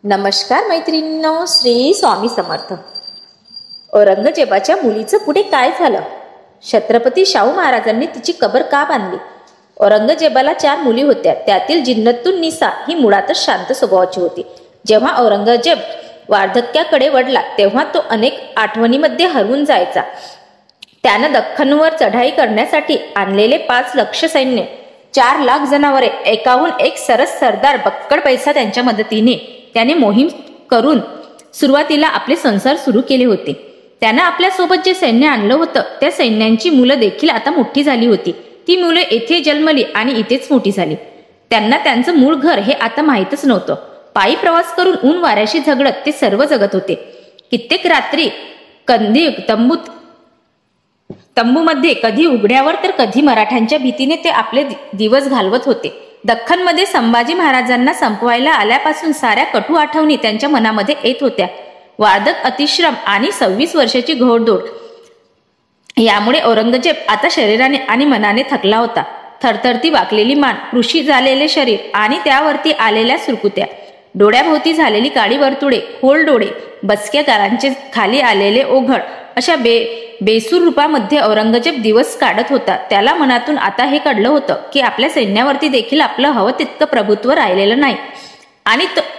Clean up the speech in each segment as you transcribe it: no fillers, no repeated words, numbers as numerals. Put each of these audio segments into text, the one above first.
नमस्कार मैत्रिणींनो, श्री स्वामी समर्थ. औरंगजेबाच्या मुलीचं पुढे काय झालं? छत्रपती शाहू महाराजांनी तिची कबर का बांधली? औरंगजेबाला 4 मुली होत्या. त्यातील जिन्नतुन निसा ही मुळातच शांत स्वभावाची होती. जेव्हा औरंगजेब वार्धक्याकडे वळला तेव्हा तो अनेक आठवणीमध्ये हरवून जायचा. त्यानं दख्खनवर चढाई करण्यासाठी आणलेले 5 लक्ष सैन्य, 4 लाख जनावरे, एकाहून एक सरस सरदार, बक्कड पैसा त्यांच्या मदतीने त्याने मोहीम करून सुरुवातीला आपले संसार सुरू केले होते. त्यानं आपल्यासोबत जे सैन्य आणलं होतं त्या सैन्यांची मुलं देखील आता मोठी झाली होती. ती मुलं येथे जन्मली आणि इथेच मोठी झाली. त्यांना त्यांचं मूळ घर हे आता माहीतच नव्हतं. पायी प्रवास करून ऊन वाऱ्याशी झगडत ते सर्व जगत होते. कित्येक रात्री कंदी तंबूमध्ये, कधी उघड्यावर तर कधी मराठ्यांच्या भीतीने ते आपले दिवस घालवत होते. दख्खनमध्ये संभाजी महाराजांना संपवायला आल्यापासून साऱ्या कटू आठवणी त्यांच्या मनामध्ये येत होत्या. वार्धक, अतिश्रम आणि 26 वर्षाची घोडदौड यामुळे औरंगजेब आता शरीराने आणि मनाने थकला होता. थरथरती वाकलेली मान, कृशी झालेले शरीर आणि त्यावरती आलेल्या सुरकुत्या, डोळ्याभोवती झालेली काळी वर्तुळे, खोल डोळे, बसक्या गालांचे खाली आलेले ओघळ, अशा बेसूर रूपामध्ये औरंगजेब दिवस काढत होता. त्याला मनातून आता हे कळलं होतं की आपल्या सैन्यावरती देखील आपलं हवं तितकं प्रभुत्व राहिलेलं नाही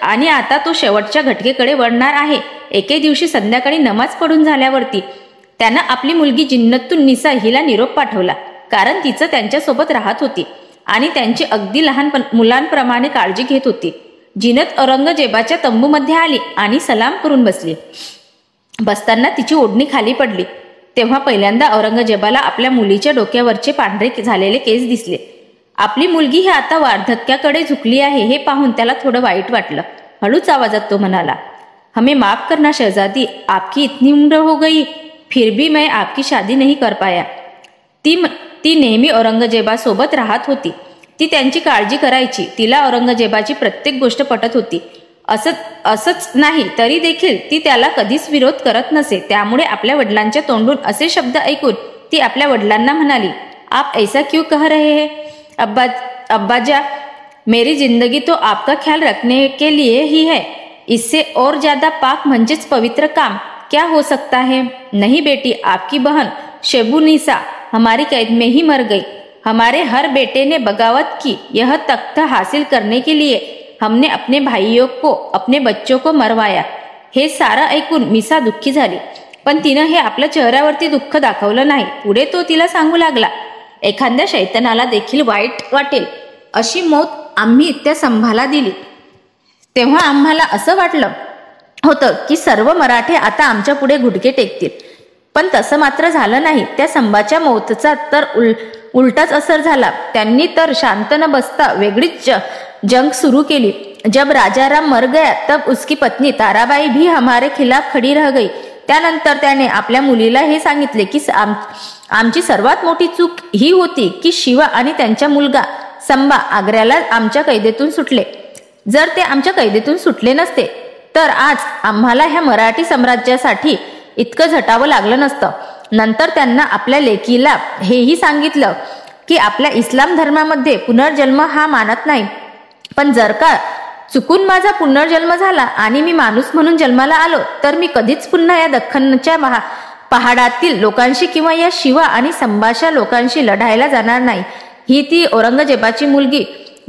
आणि आता तो शेवटच्या घटकेकडे वळणार आहे. एके दिवशी संध्याकाळी नमाज पढून झाल्यावरती त्यानं आपली मुलगी जिन्नतुन निसा हिला निरोप पाठवला. कारण तिचं त्यांच्यासोबत राहत होती आणि त्यांची अगदी लहान मुलांप्रमाणे काळजी घेत होती. जिनत औरंगजेबाच्या तंबूमध्ये आली आणि सलाम करून बसली. बसताना तिची ओढणी खाली पडली तेव्हा पहिल्यांदा औरंगजेबाला आपल्या मुलीच्या डोक्यावरचे पांढरे झालेले केस दिसले. आपली मुलगी ही आता वार्धक्याकडे झुकली आहे हे पाहून त्याला थोडं वाईट वाटलं. हळूच आवाजात तो म्हणाला, हमें माफ करना शहजादी, आपकी इतनी उम्र हो गई फिर भी मैं आपकी शादी नहीं कर पाया. ती नेहमी औरंगजेबासोबत राहत होती. ती त्यांची काळजी करायची. तिला औरंगजेबाची प्रत्येक गोष्ट पटत होती. असंच नाही तरी देखील ती त्याला कधीच विरोध करत नसे. त्यामुळे आपल्या वडिलांच्या तोंडून असे शब्द ऐकून ती आपल्या वडिलांना म्हणाली, आप ऐसा क्यों कह रहे हैं अब्बाजा, मेरी जिंदगी तो आपका ख्याल रखने के लिए ही है. इससे और ज्यादा पाक म्हणजेच पवित्र काम क्या हो सकता है. नहीं बेटी, आपकी बहन शेबुनिसा हमारी कैद में ही मर गई. हमारे हर बेटे ने बगावत की. यह तख्त हासिल करने के लिए हमने अपने भाइयों को, अपने बच्चों को मरवाया. हे सारं ऐकून मिसा दुःखी झाली. पण तिनं हे आपल्या चेहऱ्यावरती दुःख दाखवलं नाही. पुढे तो तिला सांगू लागला, एखाद्या शैतानाला देखील वाईट वाटेल अशी मौत आम्ही त्या संभाला दिली तेव्हा आम्हाला असं वाटलं होतं की सर्व मराठे आता आमच्या पुढे घुटके टेकतील. पण तसं मात्र झालं नाही. त्या संभाच्या मौतचा तर उलटाच असर झाला. त्यांनी तर शांत न बसता वेगळीच जंग शुरू केली. जब राजाराम मर गया तब उसकी पत्नी ताराबाई भी हमारे खिलाफ खड़ी रह गई. त्यानंतर त्याने आपल्या मुलीला हे सांगितले की आमची सर्वात मोठी चूक ही होती की शिवा आणि त्यांचा मुलगा संबा आग्र्याला आमच्या कैदेतून सुटले. जर ते आमच्या कैदेतून सुटले नसते तर आज आम्हाला ह्या मराठी साम्राज्यासाठी इतकं झटावं लागलं नसतं. नंतर त्यांना आपल्या लेकीला हेही सांगितलं की आपल्या इस्लाम धर्मामध्ये पुनर्जन्म हा मानत नाही. पण जर का चुकून माझा पुनर्जन्म झाला आणि मी माणूस म्हणून जन्माला आलो तर मी कधीच पुन्हा या दख्खनच्या पहाडातील लोकांशी किंवा या शिवा आणि संभाषा लोकांशी लढायला जाणार नाही. ही ती औरंगजेबाची मुलगी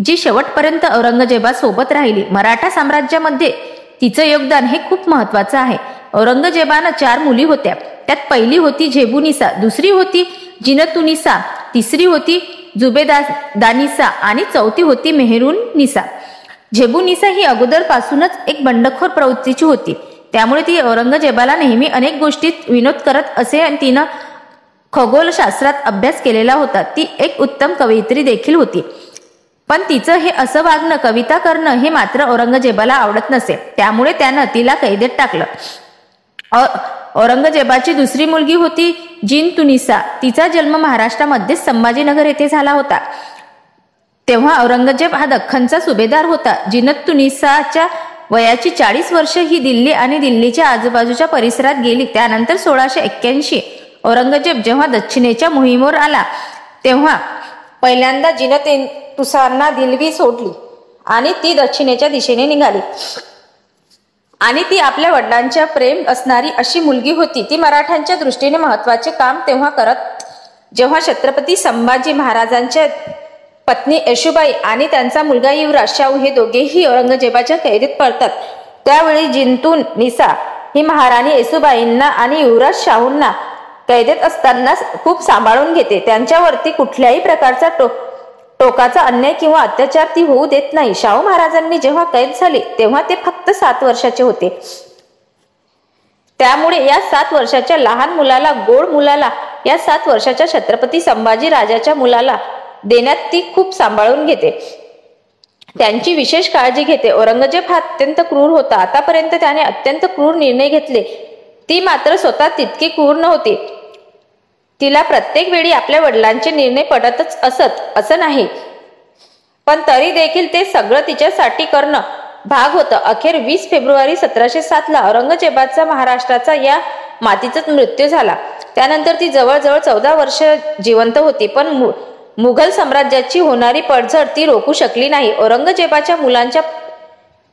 जी शेवटपर्यंत औरंगजेबासोबत राहिली. मराठा साम्राज्यामध्ये तिचं योगदान हे खूप महत्वाचं आहे. औरंगजेबानं 4 मुली होत्या. त्यात पहिली होती झेबुनिसा, दुसरी होती जिनतुनिसा, तिसरी होती जुबेदानिसा आणि चौथी होती मेहरुनिसा. झेबुनिसा ही अगोदरपासूनच एक बंडखोर प्रवृत्तीची होती. त्यामुळे ती औरंगजेबाला नेहमी अनेक गोष्टीत विनोद करत असे आणि तिनं खगोलशास्त्रात अभ्यास केलेला होता. ती एक उत्तम कवयित्री देखील होती. पण तिचं हे असं वागणं, कविता करणं हे मात्र औरंगजेबाला आवडत नसे. त्यामुळे त्यानं तिला कैदेत टाकलं. औरंगजेबाची दुसरी मुलगी होती जिनतुनिसा. तिचा जन्म महाराष्ट्रामध्ये संभाजीनगर येथे झाला होता. तेव्हा औरंगजेब हा दख्खनचा सुभेदार होता. जिनतुनिसाच्या वयाची 40 वर्ष ही दिल्ली आणि दिल्लीच्या आजूबाजूच्या परिसरात गेली. त्यानंतर 1681 औरंगजेब जेव्हा दक्षिणेच्या मोहिमेवर आला तेव्हा पहिल्यांदा जिनतुनिसांना दिल्ली सोडली आणि ती दक्षिणेच्या दिशेने निघाली. आणि ती आपल्या वडिलांच्या प्रेम असणारी अशी मुलगी होती. ती मराठ्यांच्या दृष्टीने महत्वाचे काम तेव्हा करत जेव्हा छत्रपती संभाजी महाराजांच्या पत्नी येशूबाई आणि त्यांचा मुलगा युवराज शाहू हे दोघेही औरंगजेबाच्या कैदेत पडतात. त्यावेळी जिंतून निसा ही महाराणी येशूबाईंना आणि युवराज शाहूंना कैदेत असताना खूप सांभाळून घेते. त्यांच्यावरती कुठल्याही प्रकारचा टोकाचा अन्याय किंवा अत्याचार ती होऊ देत नाही. शाहू महाराजांनी जेव्हा कैद झाले तेव्हा ते फक्त 7 वर्षाचे होते. त्यामुळे या 7 वर्षाच्या लहान मुलाला, गोड मुलाला, या 7 वर्षाच्या छत्रपती संभाजी राजाच्या मुलाला देण्यात ती खूप सांभाळून घेते. त्यांची विशेष काळजी घेते. औरंगजेब हा अत्यंत क्रूर होता. आतापर्यंत त्याने अत्यंत क्रूर निर्णय घेतले. ती मात्र स्वतः तितकी क्रूर नव्हती. तिला प्रत्येक वेळी आपल्या वडिलांचे निर्णय पटतच असत असं नाही, पण तरी देखील ते सगळं तिच्यासाठी करणं भाग होतं. अखेर 20 फेब्रुवारी 1707 औरंगजेबाचा महाराष्ट्राचा या मातीचाच मृत्यू झाला. त्यानंतर ती जवळजवळ 14 वर्ष जिवंत होती, पण मुघल साम्राज्याची होणारी पडझड ती रोखू शकली नाही. औरंगजेबाच्या मुलांच्या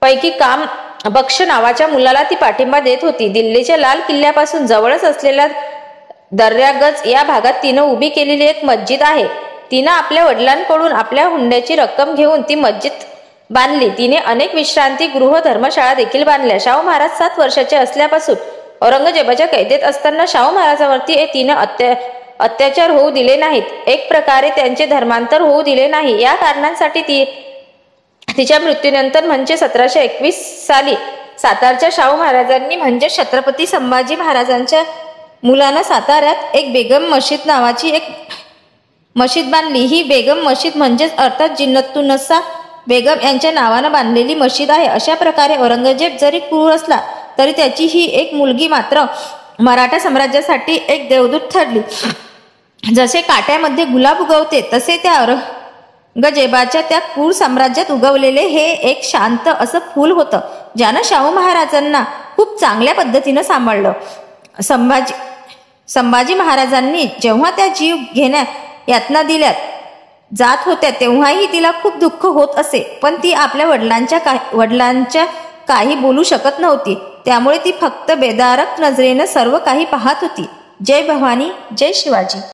पैकी काम बख्श नावाच्या मुलाला ती पाठिंबा देत होती. दिल्लीच्या लाल किल्ल्यापासून जवळच असलेल्या दर्यागंज या भागात तिनं उभी केलेली एक मस्जिद आहे. तिनं आपल्या वडिलांकडून आपल्या हुंड्याची रक्कम घेऊन ती मस्जिद बांधली. तिने अनेक विश्रांती गृह, धर्मशाळा देखील बांधल्या. शाहू महाराज 7 वर्षाचे असल्यापासून औरंगजेबाच्या कैदेत असताना शाहू महाराजांवरती तिनं अत्याचार होऊ दिले नाहीत. एक प्रकारे त्यांचे धर्मांतर होऊ दिले नाही. या कारणांसाठी तिच्या मृत्यूनंतर म्हणजे 1721 साली सातारच्या शाहू महाराजांनी म्हणजे छत्रपती संभाजी महाराजांच्या मुलानं साताऱ्यात एक बेगम मशीद नावाची एक मशीद बांधली. ही बेगम मशीद म्हणजेच अर्थात जिन्नतुन्नसा बेगम यांच्या नावानं बांधलेली मशीद आहे. अशा प्रकारे औरंगजेब जरी क्रूर असला तरी त्याची ही एक मुलगी मात्र मराठा साम्राज्यासाठी एक देवदूत ठरली. जसे काट्यामध्ये गुलाब उगवते तसे त्या औरंगजेबाच्या त्या क्रूर साम्राज्यात उगवलेले हे एक शांत असं फूल होतं, ज्यानं शाहू महाराजांना खूप चांगल्या पद्धतीनं सांभाळलं. संभाजी महाराजांनी जेव्हा त्या जीव घेण्या यातना दिल्यात जात होत्या तेव्हाही तिला खूप दुःख होत असे, पण ती आपल्या वडिलांच्या काही बोलू शकत नव्हती. त्यामुळे ती फक्त बेदारक नजरेनं सर्व काही पाहत होती. जय भवानी, जय शिवाजी.